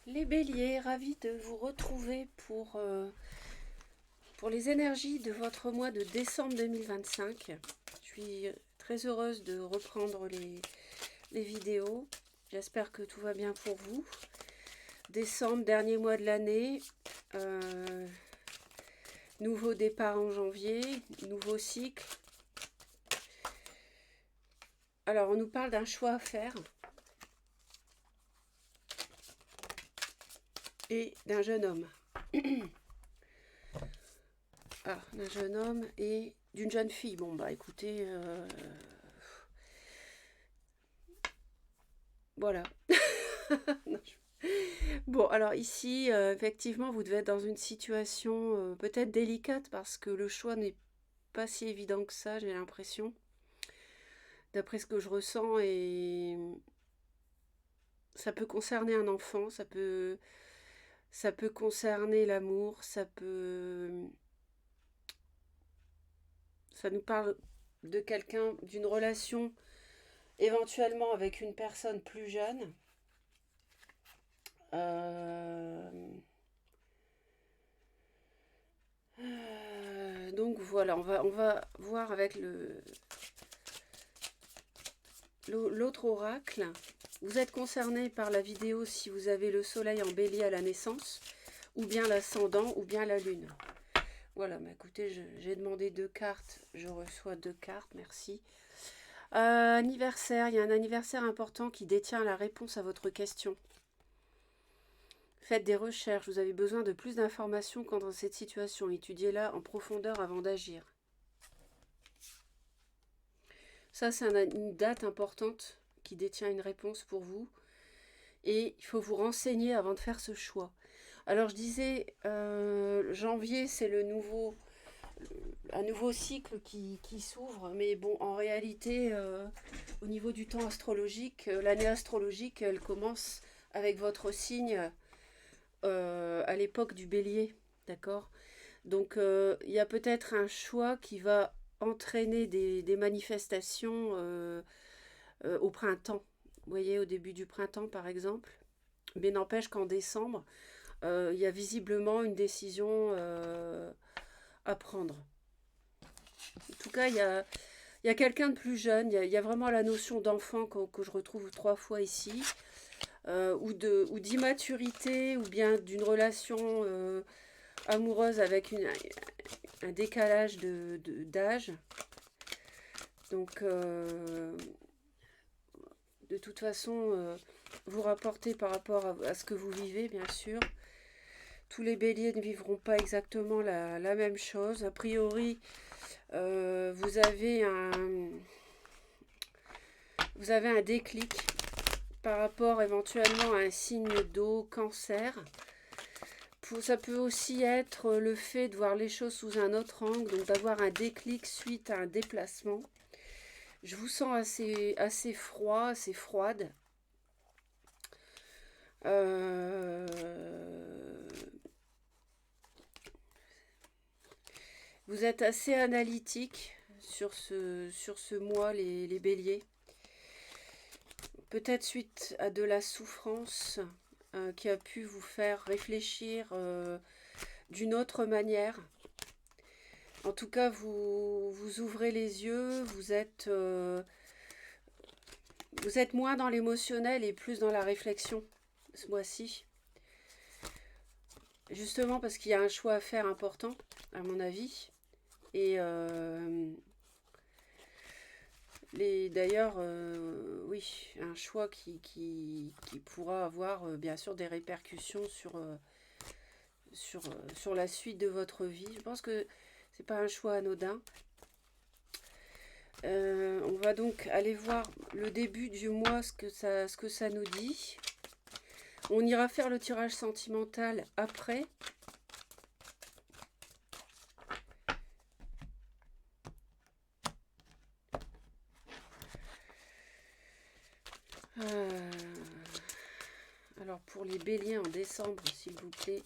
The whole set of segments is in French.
Les béliers, ravis de vous retrouver pour les énergies de votre mois de décembre 2025. Je suis très heureuse de reprendre les vidéos. J'espère que tout va bien pour vous. Décembre, dernier mois de l'année. Nouveau départ en janvier, nouveau cycle. Alors, on nous parle d'un choix à faire. Et d'un jeune homme. Ah, d'un jeune homme et d'une jeune fille. Bon, bah écoutez, voilà. Bon, alors ici, effectivement, vous devez être dans une situation peut-être délicate parce que le choix n'est pas si évident que ça, j'ai l'impression. D'après ce que je ressens, et ça peut concerner un enfant, ça peut concerner l'amour, ça nous parle de quelqu'un, d'une relation éventuellement avec une personne plus jeune. Donc voilà, on va voir avec l'autre oracle. Vous êtes concerné par la vidéo si vous avez le soleil en bélier à la naissance, ou bien l'ascendant, ou bien la lune. Voilà, mais écoutez, j'ai demandé 2 cartes, je reçois 2 cartes, merci. Anniversaire, il y a un anniversaire important qui détient la réponse à votre question. Faites des recherches, vous avez besoin de plus d'informations quant à cette situation. Étudiez-la en profondeur avant d'agir. Ça, c'est une date importante qui détient une réponse pour vous. Et il faut vous renseigner avant de faire ce choix. Alors, je disais, janvier, c'est un nouveau cycle qui s'ouvre. Mais bon, en réalité, au niveau du temps astrologique, l'année astrologique, elle commence avec votre signe à l'époque du bélier. D'accord ? Donc, il y a peut-être un choix qui va entraîner des manifestations au printemps. Vous voyez, au début du printemps, par exemple. Mais n'empêche qu'en décembre, il y a visiblement une décision à prendre. En tout cas, il y a quelqu'un de plus jeune. Il y a vraiment la notion d'enfant que je retrouve 3 fois ici. Ou d'immaturité, ou bien d'une relation amoureuse avec un décalage d'âge. Donc, de toute façon, vous rapportez par rapport à ce que vous vivez, bien sûr. Tous les béliers ne vivront pas exactement la même chose. A priori, vous avez un déclic par rapport éventuellement à un signe d'eau, cancer. Ça peut aussi être le fait de voir les choses sous un autre angle, donc d'avoir un déclic suite à un déplacement. Je vous sens assez froid, assez froide. Vous êtes assez analytique sur ce mois, les béliers. Peut-être suite à de la souffrance qui a pu vous faire réfléchir d'une autre manière. En tout cas, vous ouvrez les yeux, vous êtes moins dans l'émotionnel et plus dans la réflexion ce mois-ci. Justement parce qu'il y a un choix à faire important, à mon avis. Et d'ailleurs, oui, un choix qui pourra avoir bien sûr des répercussions sur la suite de votre vie. Je pense que c'est pas un choix anodin. On va donc aller voir le début du mois, ce que ça nous dit. On ira faire le tirage sentimental après. Alors pour les béliers en décembre, s'il vous plaît.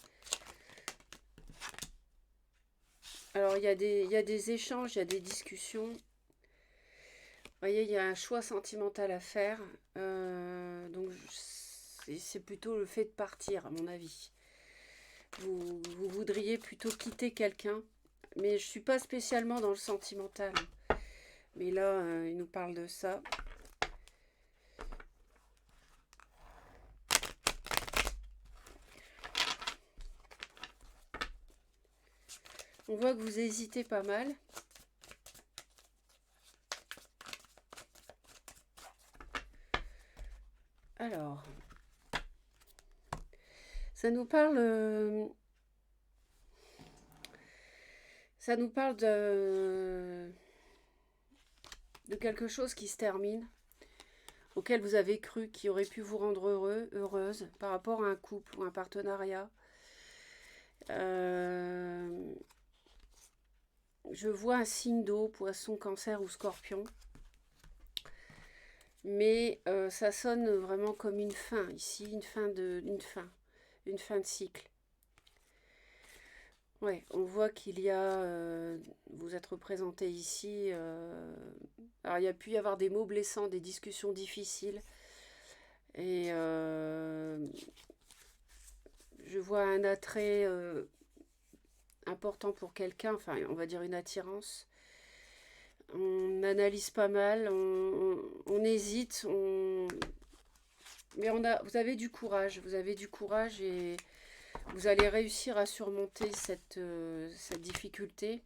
Alors il y a des échanges, il y a des discussions. Vous voyez, il y a un choix sentimental à faire. Donc c'est plutôt le fait de partir, à mon avis. Vous voudriez plutôt quitter quelqu'un, mais je suis pas spécialement dans le sentimental. Mais là, il nous parle de ça. On voit que vous hésitez pas mal. Alors, ça nous parle de quelque chose qui se termine, auquel vous avez cru, qui aurait pu vous rendre heureuse par rapport à un couple ou un partenariat. Je vois un signe d'eau, poisson, cancer ou scorpion. Mais ça sonne vraiment comme une fin ici, une fin de cycle. Ouais, on voit qu'il y a, vous êtes représenté ici. Alors il y a pu y avoir des mots blessants, des discussions difficiles, et je vois un attrait important pour quelqu'un, enfin on va dire une attirance. On analyse pas mal, on hésite, mais vous avez du courage, et vous allez réussir à surmonter cette difficulté.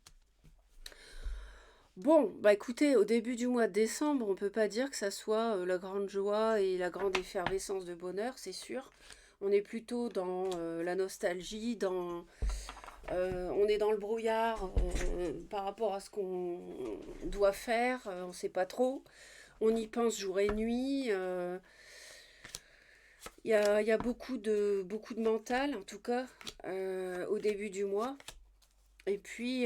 Bon, bah écoutez, au début du mois de décembre, on ne peut pas dire que ça soit la grande joie et la grande effervescence de bonheur, c'est sûr. On est plutôt dans la nostalgie, on est dans le brouillard par rapport à ce qu'on doit faire, on ne sait pas trop. On y pense jour et nuit. Il y a beaucoup de mental, en tout cas, au début du mois. Et puis,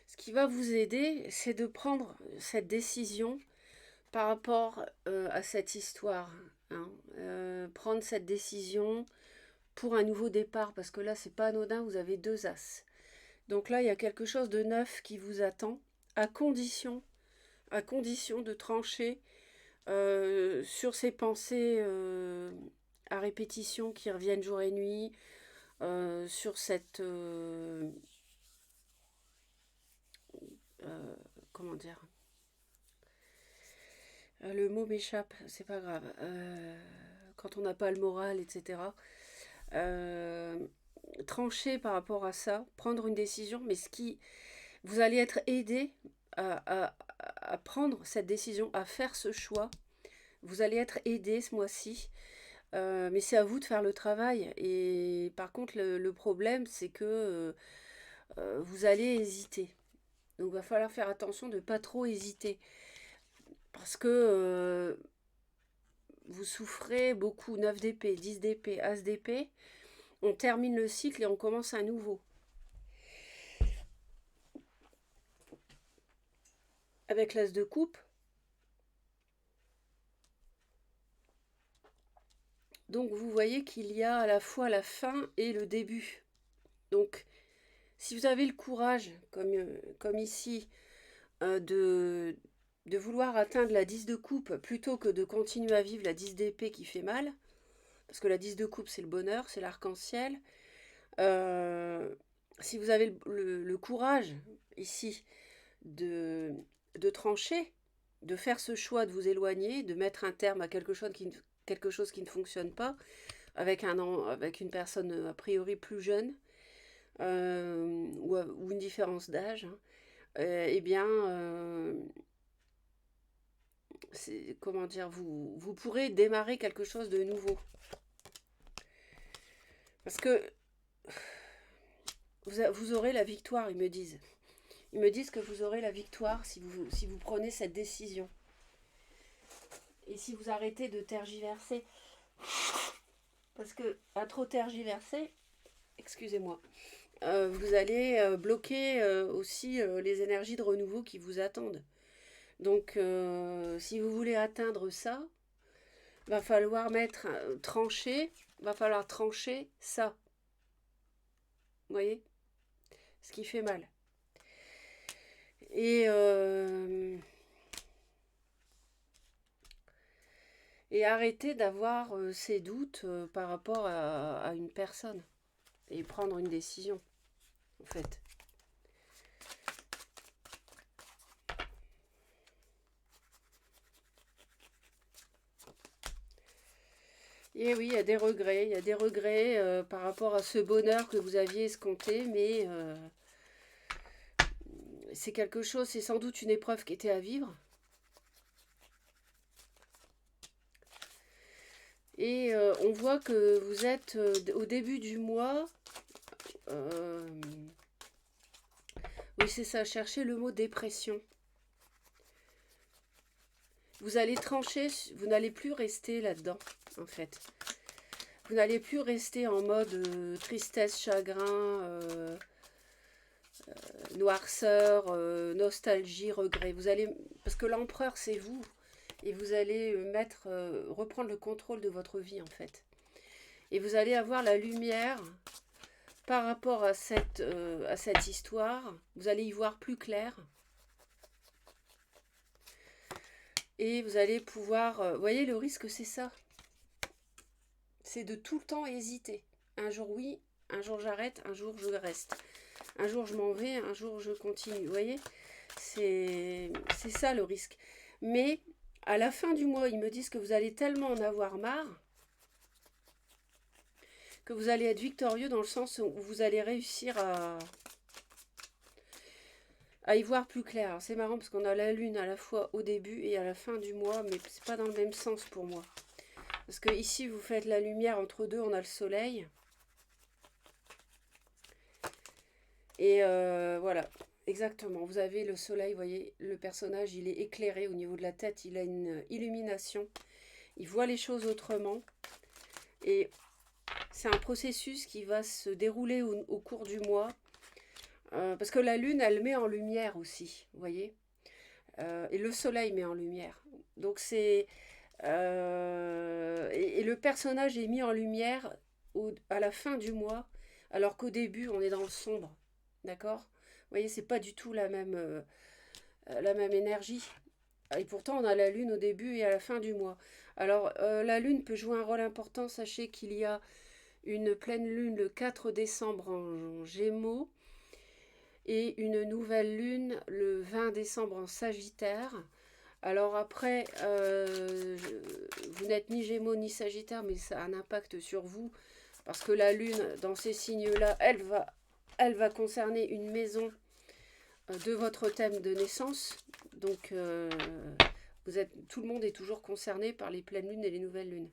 ce qui va vous aider, c'est de prendre cette décision par rapport à cette histoire. Hein. Prendre cette décision pour un nouveau départ, parce que là, c'est pas anodin, vous avez 2 as. Donc là, il y a quelque chose de neuf qui vous attend, à condition, de trancher sur ces pensées à répétition qui reviennent jour et nuit, sur cette... comment dire, le mot m'échappe, c'est pas grave. Quand on n'a pas le moral, etc. Trancher par rapport à ça, prendre une décision, mais vous allez être aidé à prendre cette décision, à faire ce choix. Vous allez être aidé ce mois-ci, mais c'est à vous de faire le travail. Et par contre, le problème, c'est que vous allez hésiter. Donc, il va falloir faire attention de ne pas trop hésiter. Parce que vous souffrez beaucoup, 9 d'épée, 10 d'épée, As d'épée. On termine le cycle et on commence un nouveau. Avec l'As de coupe. Donc vous voyez qu'il y a à la fois la fin et le début. Donc si vous avez le courage, comme ici, de vouloir atteindre la 10 de coupe plutôt que de continuer à vivre la 10 d'épée qui fait mal, parce que la 10 de coupe c'est le bonheur, c'est l'arc-en-ciel, si vous avez le courage ici de trancher, de faire ce choix de vous éloigner, de mettre un terme à quelque chose qui ne fonctionne pas, avec une personne a priori plus jeune, ou une différence d'âge, hein, eh bien, comment dire, vous pourrez démarrer quelque chose de nouveau. Parce que vous aurez la victoire, ils me disent. Ils me disent que vous aurez la victoire si vous prenez cette décision. Et si vous arrêtez de tergiverser. Parce que à trop tergiverser, excusez-moi, vous allez bloquer aussi les énergies de renouveau qui vous attendent. Donc si vous voulez atteindre ça, Va falloir mettre trancher, va falloir trancher ça. Vous voyez? Ce qui fait mal. Et arrêter d'avoir ces doutes par rapport à une personne. Et prendre une décision, en fait. Et oui, il y a des regrets par rapport à ce bonheur que vous aviez escompté, mais c'est quelque chose, c'est sans doute une épreuve qui était à vivre. Et on voit que vous êtes au début du mois, oui c'est ça, cherchez le mot dépression. Vous allez trancher, vous n'allez plus rester là-dedans, en fait. Vous n'allez plus rester en mode tristesse, chagrin, noirceur, nostalgie, regret. Vous allez, parce que l'empereur c'est vous, et vous allez reprendre le contrôle de votre vie en fait. Et vous allez avoir la lumière par rapport à cette histoire. Vous allez y voir plus clair. Et vous allez pouvoir... vous voyez, le risque, c'est ça. C'est de tout le temps hésiter. Un jour oui, un jour j'arrête, un jour je reste. Un jour je m'en vais, un jour je continue. Vous voyez, c'est ça le risque. Mais à la fin du mois, ils me disent que vous allez tellement en avoir marre que vous allez être victorieux dans le sens où vous allez réussir à y voir plus clair. C'est marrant parce qu'on a la lune à la fois au début et à la fin du mois, mais c'est pas dans le même sens pour moi. Parce que ici, vous faites la lumière entre deux, on a le soleil. Et voilà, exactement. Vous avez le soleil, vous voyez, le personnage, il est éclairé au niveau de la tête, il a une illumination. Il voit les choses autrement. Et c'est un processus qui va se dérouler au cours du mois. Parce que la lune, elle met en lumière aussi, vous voyez. Et le soleil met en lumière. Donc c'est... et le personnage est mis en lumière à la fin du mois, alors qu'au début, on est dans le sombre. D'accord? Vous voyez, c'est pas du tout la même énergie. Et pourtant, on a la lune au début et à la fin du mois. Alors, la lune peut jouer un rôle important. Sachez qu'il y a une pleine lune le 4 décembre en Gémeaux et une nouvelle lune le 20 décembre en Sagittaire. Alors après, vous n'êtes ni Gémeaux ni Sagittaire, mais ça a un impact sur vous, parce que la lune, dans ces signes-là, elle va concerner une maison de votre thème de naissance. Donc, tout le monde est toujours concerné par les pleines lunes et les nouvelles lunes.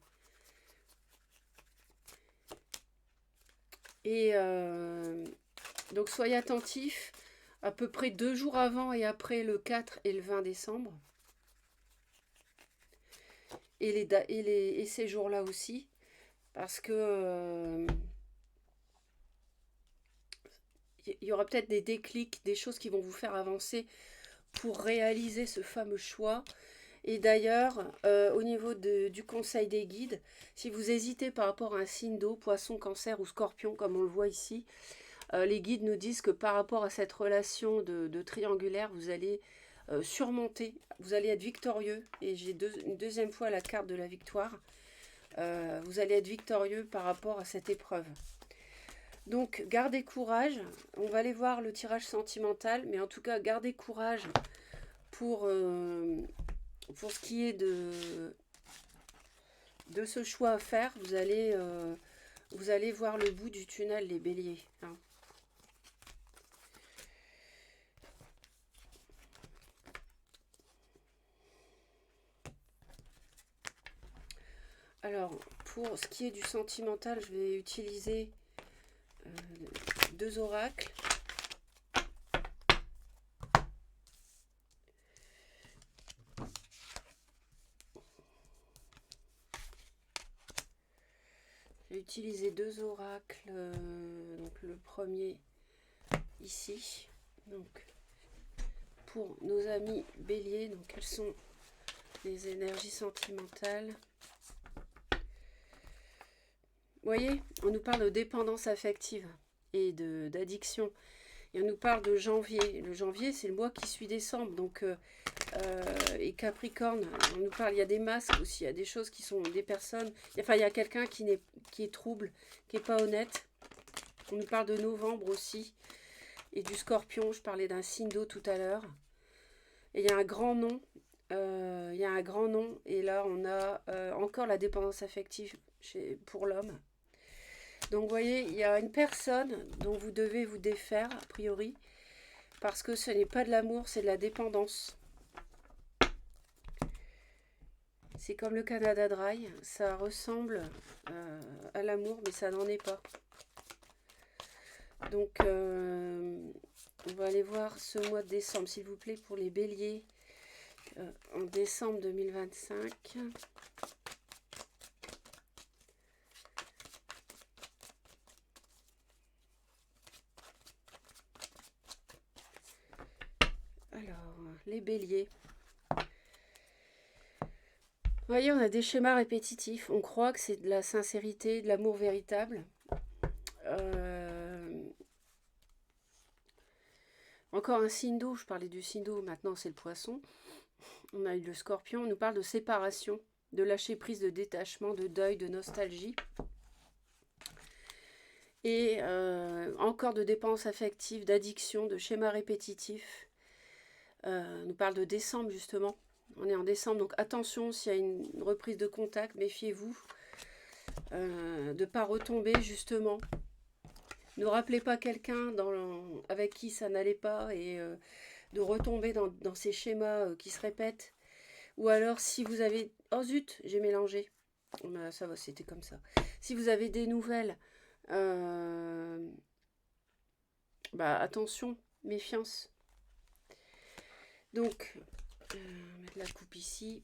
Et donc, soyez attentifs à peu près 2 jours avant et après le 4 et le 20 décembre. Et ces jours-là aussi, parce que il y aura peut-être des déclics, des choses qui vont vous faire avancer pour réaliser ce fameux choix. Et d'ailleurs, au niveau du conseil des guides, si vous hésitez par rapport à un signe d'eau, poisson, cancer ou scorpion, comme on le voit ici, les guides nous disent que par rapport à cette relation de triangulaire, vous allez surmonter, vous allez être victorieux. Et j'ai une deuxième fois la carte de la victoire. Vous allez être victorieux par rapport à cette épreuve. Donc, gardez courage. On va aller voir le tirage sentimental, mais en tout cas, gardez courage pour ce qui est de ce choix à faire. Vous allez voir le bout du tunnel, les béliers. Hein. Alors, pour ce qui est du sentimental, je vais utiliser 2 oracles. J'ai utilisé 2 oracles. Donc le premier ici. Donc pour nos amis béliers, donc quelles sont les énergies sentimentales? voyez, on nous parle de dépendance affective et d'addiction. Et on nous parle de janvier. Le janvier, c'est le mois qui suit décembre. Donc, et Capricorne, on nous parle, il y a des masques aussi, il y a des choses qui sont des personnes. Enfin, il y a quelqu'un qui est trouble, qui n'est pas honnête. On nous parle de novembre aussi. Et du Scorpion, je parlais d'un signe d'eau tout à l'heure. Et il y a un grand nom. Il y a un grand nom. Et là, on a encore la dépendance affective pour l'homme. Donc, vous voyez, il y a une personne dont vous devez vous défaire, a priori, parce que ce n'est pas de l'amour, c'est de la dépendance. C'est comme le Canada Dry, ça ressemble à l'amour, mais ça n'en est pas. Donc, on va aller voir ce mois de décembre, s'il vous plaît, pour les béliers, en décembre 2025. Alors, les béliers. Vous voyez, on a des schémas répétitifs. On croit que c'est de la sincérité, de l'amour véritable. Encore un signe d'eau. Je parlais du signe d'eau, maintenant c'est le poisson. On a eu le Scorpion. On nous parle de séparation, de lâcher prise, de détachement, de deuil, de nostalgie. Et encore de dépenses affectives, d'addiction, de schémas répétitifs. On nous parle de décembre justement. On est en décembre, donc attention s'il y a une reprise de contact, méfiez-vous de ne pas retomber justement. Ne rappelez pas quelqu'un avec qui ça n'allait pas et de retomber dans ces schémas qui se répètent. Ou alors si vous avez... Oh zut, j'ai mélangé. Ça va, c'était comme ça. Si vous avez des nouvelles, attention, méfiance. Donc, mettre la coupe ici.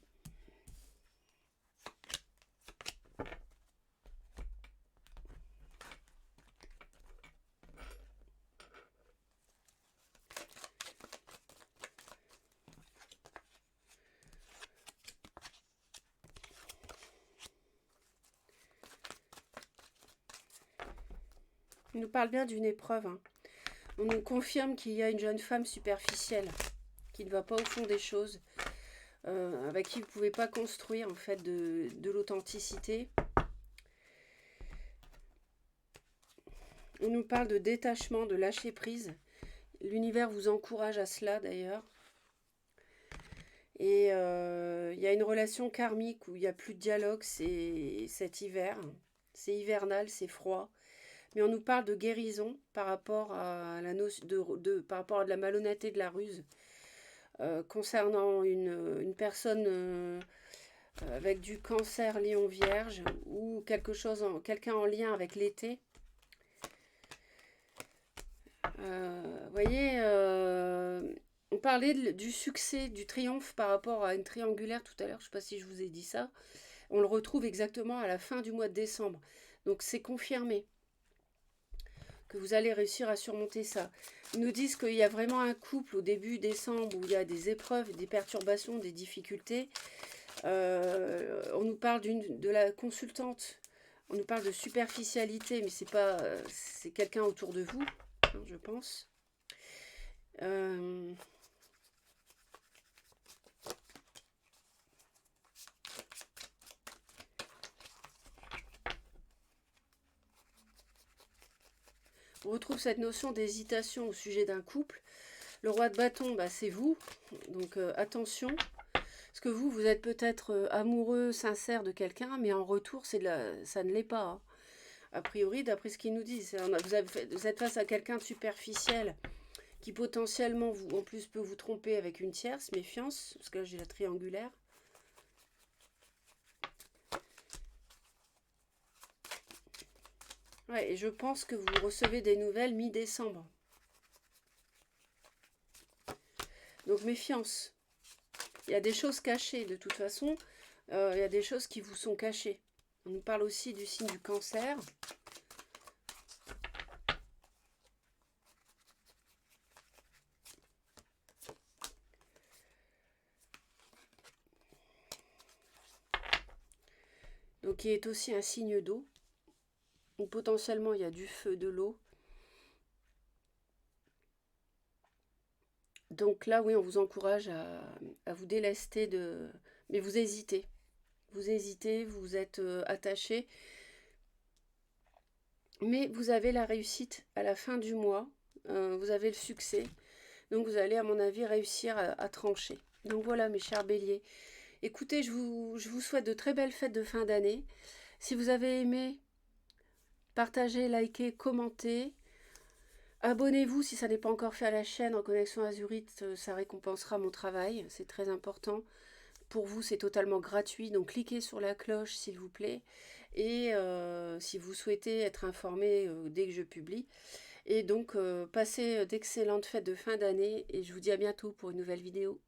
Il nous parle bien d'une épreuve. Hein. On nous confirme qu'il y a une jeune femme superficielle qui ne va pas au fond des choses, avec qui vous ne pouvez pas construire en fait de l'authenticité. On nous parle de détachement, de lâcher prise. L'univers vous encourage à cela d'ailleurs. Et il y a une relation karmique où il n'y a plus de dialogue, c'est cet hiver. C'est hivernal, c'est froid. Mais on nous parle de guérison par rapport à par rapport à de la malhonnêteté, de la ruse. Concernant une personne avec du cancer lion vierge ou quelqu'un en lien avec l'été. Vous voyez, on parlait du succès, du triomphe par rapport à une triangulaire tout à l'heure, je ne sais pas si je vous ai dit ça. On le retrouve exactement à la fin du mois de décembre. Donc c'est confirmé que vous allez réussir à surmonter ça. Ils nous disent qu'il y a vraiment un couple au début décembre où il y a des épreuves, des perturbations, des difficultés. On nous parle de la consultante, on nous parle de superficialité, mais c'est quelqu'un autour de vous, hein, je pense. On retrouve cette notion d'hésitation au sujet d'un couple. Le roi de bâton, c'est vous, donc attention. Parce que vous êtes peut-être amoureux, sincère de quelqu'un, mais en retour, ça ne l'est pas. Hein. A priori, d'après ce qu'ils nous disent, vous êtes face à quelqu'un de superficiel qui potentiellement, en plus, peut vous tromper avec une tierce, méfiance, parce que là, j'ai la triangulaire. Ouais, et je pense que vous recevez des nouvelles mi-décembre. Donc, méfiance. Il y a des choses cachées, de toute façon. Il y a des choses qui vous sont cachées. On nous parle aussi du signe du cancer. Donc, qui est aussi un signe d'eau. Donc potentiellement, il y a du feu, de l'eau. Donc là, oui, on vous encourage à vous délester de... Mais vous hésitez. Vous hésitez, vous êtes attaché. Mais vous avez la réussite à la fin du mois. Vous avez le succès. Donc vous allez, à mon avis, réussir à trancher. Donc voilà, mes chers béliers. Écoutez, je vous souhaite de très belles fêtes de fin d'année. Si vous avez aimé, partagez, likez, commentez. Abonnez-vous si ça n'est pas encore fait à la chaîne en Connexion Azurite, ça récompensera mon travail, c'est très important. Pour vous, c'est totalement gratuit, donc cliquez sur la cloche s'il vous plaît. Et si vous souhaitez être informé dès que je publie. Et donc, passez d'excellentes fêtes de fin d'année et je vous dis à bientôt pour une nouvelle vidéo.